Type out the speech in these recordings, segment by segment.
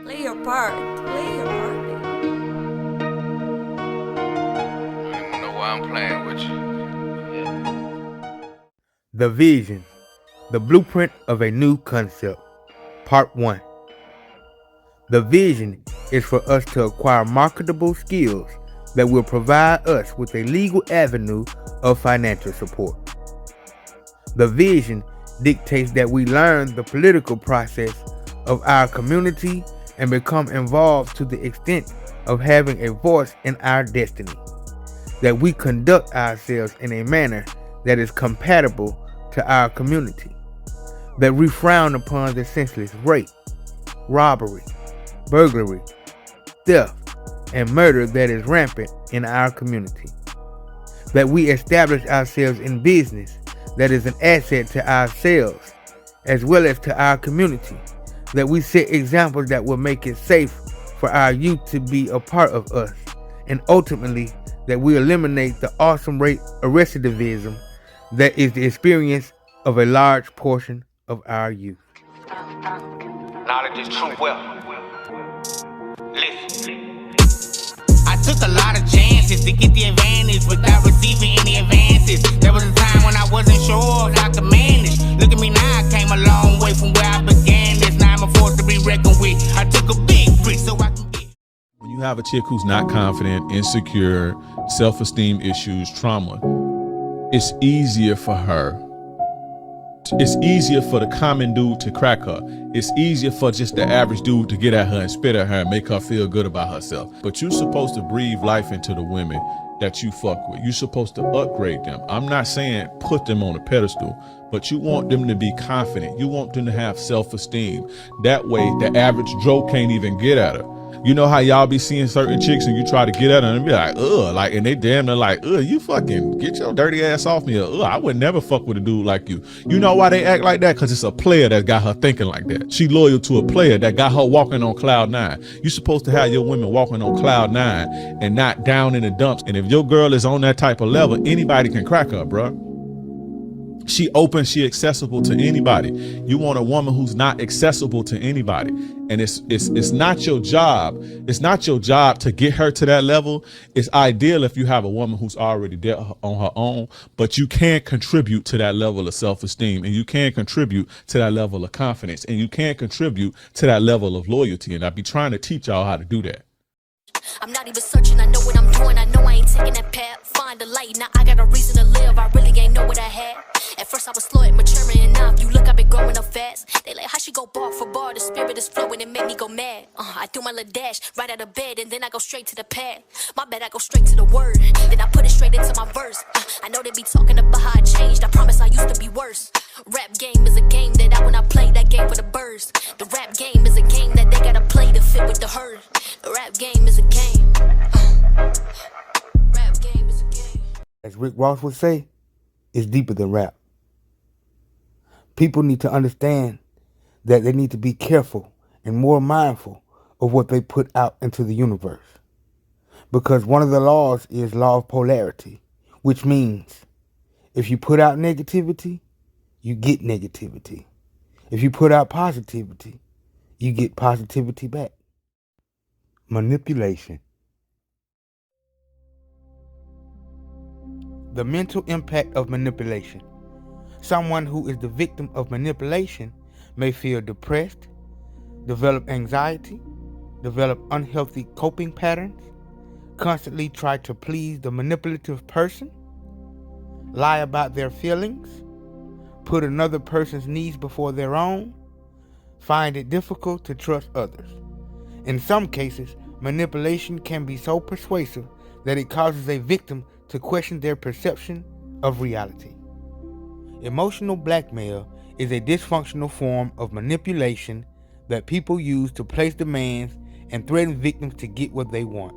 Play your part. Play your part. I don't know why I'm playing with you. The Vision, the Blueprint of a New Concept, Part 1. The vision is for us to acquire marketable skills that will provide us with a legal avenue of financial support. The vision dictates that we learn the political process of our community and become involved to the extent of having a voice in our destiny, that we conduct ourselves in a manner that is compatible to our community, that we frown upon the senseless rape, robbery, burglary, theft, and murder that is rampant in our community, that we establish ourselves in business that is an asset to ourselves as well as to our community, that we set examples that will make it safe for our youth to be a part of us, and ultimately that we eliminate the awesome rate of recidivism that is the experience of a large portion of our youth. Knowledge is true wealth. Listen. I took a lot of chances to get the advantage without receiving any advances. There was a time when I wasn't sure if I could manage. Look at me now, I came a long way from where I began this. Now I'm a force to be reckoned with. I took a big risk so I can get. When you have a chick who's not confident, insecure, self-esteem issues, trauma, it's easier for her. It's easier for the common dude to crack her. It's easier for just the average dude to get at her and spit at her and make her feel good about herself. But you're supposed to breathe life into the women that you fuck with. You're supposed to upgrade them. I'm not saying put them on a pedestal, but you want them to be confident. You want them to have self-esteem. That way, the average Joe can't even get at her. You know how y'all be seeing certain chicks and you try to get at them and be like, ugh, like, and they damn near like, ugh, you fucking get your dirty ass off me. Or, ugh, I would never fuck with a dude like you. You know why they act like that? Because it's a player that got her thinking like that. She loyal to a player that got her walking on cloud nine. You're supposed to have your women walking on cloud nine and not down in the dumps. And if your girl is on that type of level, anybody can crack her, bro. She open, she accessible to anybody. You want a woman who's not accessible to anybody. And it's not your job. It's not your job to get her to that level. It's ideal if you have a woman who's already there on her own, but you can contribute to that level of self-esteem, and you can contribute to that level of confidence, and you can contribute to that level of loyalty. And I be trying to teach y'all how to do that. I'm not even searching, I know what I'm doing, I know I ain't taking that path. Find the light, now I got a reason to live, I really ain't know what I had. At first I was slow at maturing enough, you look, I've been growing up fast. They like, how she go bar for bar, the spirit is flowing, it made me go mad. I do my little dash, right out of bed, and then I go straight to the pad. My bad, I go straight to the word, then I put it straight into my verse. I know they be talking about how I changed, I promise I used to be worse. Rap game is a game that I, when I play that game for the birds. The rap game is a game that they gotta play to fit with the herd. The rap game is a game. Rap game is a game. As Rick Ross would say, it's deeper than rap. People need to understand that they need to be careful and more mindful of what they put out into the universe. Because one of the laws is law of polarity, which means if you put out negativity, you get negativity. If you put out positivity, you get positivity back. Manipulation. The mental impact of manipulation. Someone who is the victim of manipulation may feel depressed, develop anxiety, develop unhealthy coping patterns, constantly try to please the manipulative person, lie about their feelings, put another person's needs before their own, find it difficult to trust others. In some cases, manipulation can be so persuasive that it causes a victim to question their perception of reality. Emotional blackmail is a dysfunctional form of manipulation that people use to place demands and threaten victims to get what they want.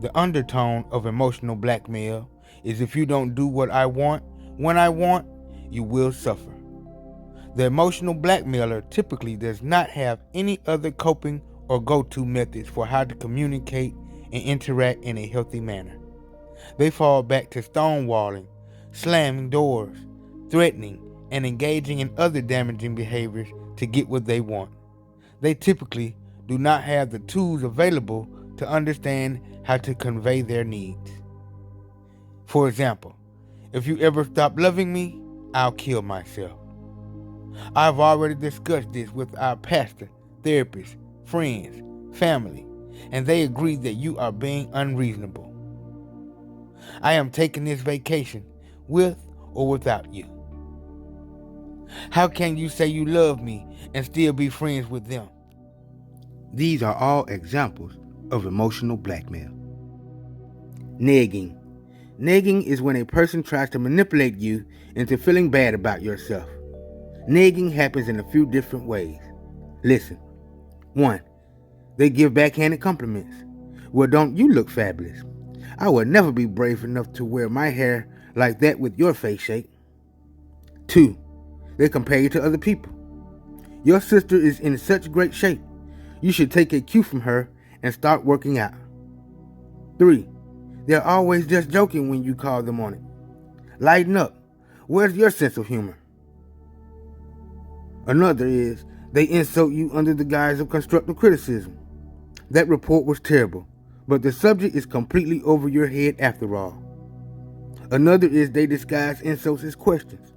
The undertone of emotional blackmail is if you don't do what I want, when I want, you will suffer. The emotional blackmailer typically does not have any other coping or go-to methods for how to communicate and interact in a healthy manner. They fall back to stonewalling, slamming doors, threatening, and engaging in other damaging behaviors to get what they want. They typically do not have the tools available to understand how to convey their needs. For example, if you ever stop loving me, I'll kill myself. I've already discussed this with our pastor, therapist, friends, family, and they agree that you are being unreasonable. I am taking this vacation with or without you. How can you say you love me and still be friends with them? These are all examples of emotional blackmail. Negging. Negging is when a person tries to manipulate you into feeling bad about yourself. Negging happens in a few different ways. Listen. 1. They give backhanded compliments. Well, don't you look fabulous? I would never be brave enough to wear my hair like that with your face shape. 2. They compare you to other people. Your sister is in such great shape. You should take a cue from her and start working out. 3. They're always just joking when you call them on it. Lighten up. Where's your sense of humor? Another is they insult you under the guise of constructive criticism. That report was terrible, but the subject is completely over your head after all. Another is they disguise insults as questions.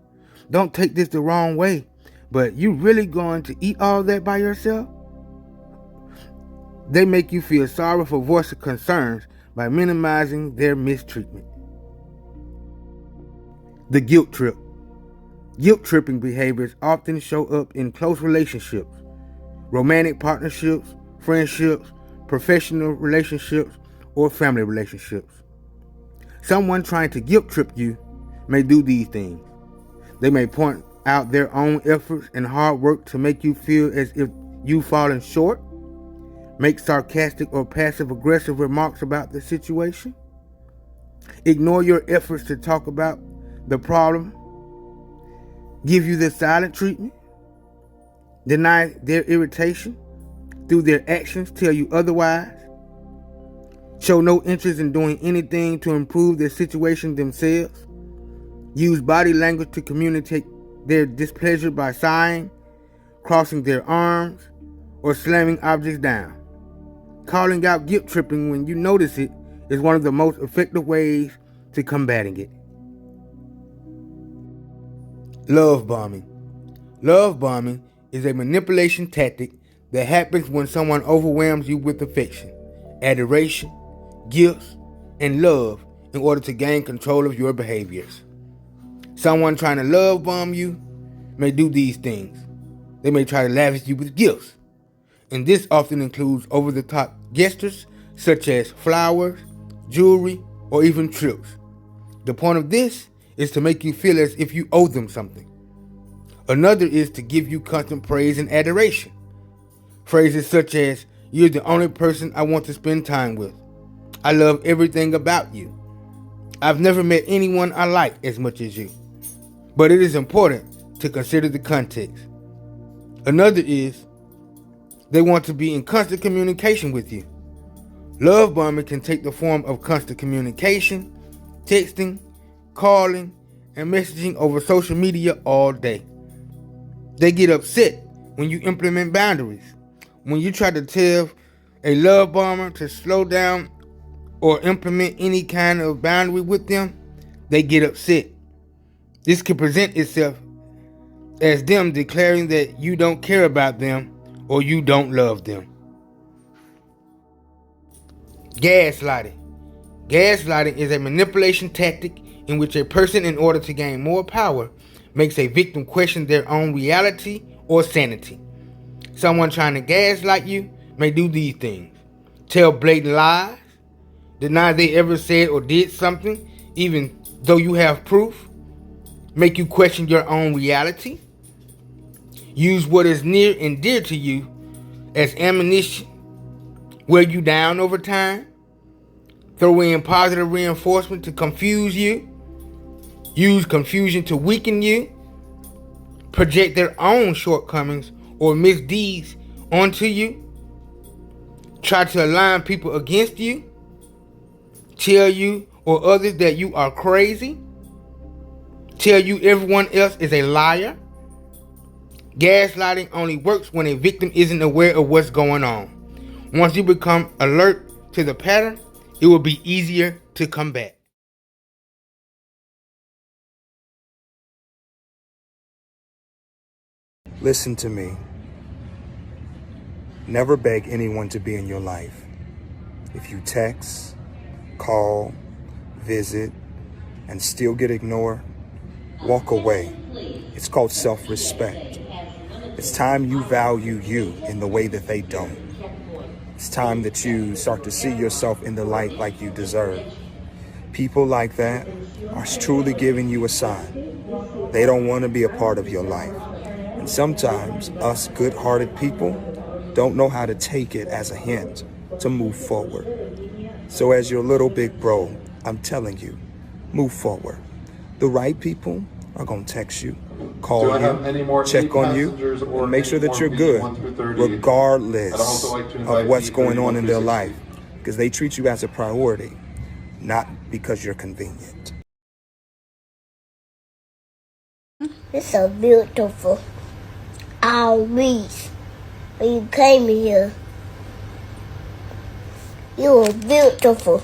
Don't take this the wrong way, but you really going to eat all that by yourself? They make you feel sorry for voicing concerns by minimizing their mistreatment. The guilt trip. Guilt tripping behaviors often show up in close relationships, romantic partnerships, friendships, professional relationships, or family relationships. Someone trying to guilt trip you may do these things. They may point out their own efforts and hard work to make you feel as if you've fallen short, make sarcastic or passive-aggressive remarks about the situation, ignore your efforts to talk about the problem, give you the silent treatment, deny their irritation, through their actions tell you otherwise, show no interest in doing anything to improve their situation themselves, use body language to communicate their displeasure by sighing, crossing their arms, or slamming objects down. Calling out guilt tripping when you notice it is one of the most effective ways to combating it. Love bombing. Love bombing is a manipulation tactic that happens when someone overwhelms you with affection, adoration, gifts, and love in order to gain control of your behaviors. Someone trying to love bomb you may do these things. They may try to lavish you with gifts, and this often includes over-the-top gestures such as flowers, jewelry, or even trips. The point of this is to make you feel as if you owe them something. Another is to give you constant praise and adoration. Phrases such as, "You're the only person I want to spend time with. I love everything about you. I've never met anyone I like as much as you." But it is important to consider the context. Another is, they want to be in constant communication with you. Love bombing can take the form of constant communication, texting, calling, and messaging over social media all day. They get upset when you implement boundaries. When you try to tell a love bomber to slow down or implement any kind of boundary with them, they get upset. This can present itself as them declaring that you don't care about them or you don't love them. Gaslighting. Gaslighting is a manipulation tactic in which a person, in order to gain more power, makes a victim question their own reality or sanity. Someone trying to gaslight you may do these things: tell blatant lies, deny they ever said or did something even though you have proof, make you question your own reality, use what is near and dear to you as ammunition, wear you down over time, throw in positive reinforcement to confuse you, use confusion to weaken you, project their own shortcomings or misdeeds onto you, try to align people against you, tell you or others that you are crazy, tell you everyone else is a liar. Gaslighting only works when a victim isn't aware of what's going on. Once you become alert to the pattern, it will be easier to combat. Listen to me. Never beg anyone to be in your life. If you text, call, visit, and still get ignored, walk away. It's called self-respect. It's time you value you in the way that they don't. It's time that you start to see yourself in the light like you deserve. People like that are truly giving you a sign. They don't want to be a part of your life. And sometimes us good-hearted people don't know how to take it as a hint to move forward. So as your little big bro, I'm telling you, move forward. The right people are going to text you, call you, check on you, and make sure that you're good, regardless of what's going on in their life, because they treat you as a priority, not because you're convenient. It's so beautiful. Always. When you came here, you were beautiful.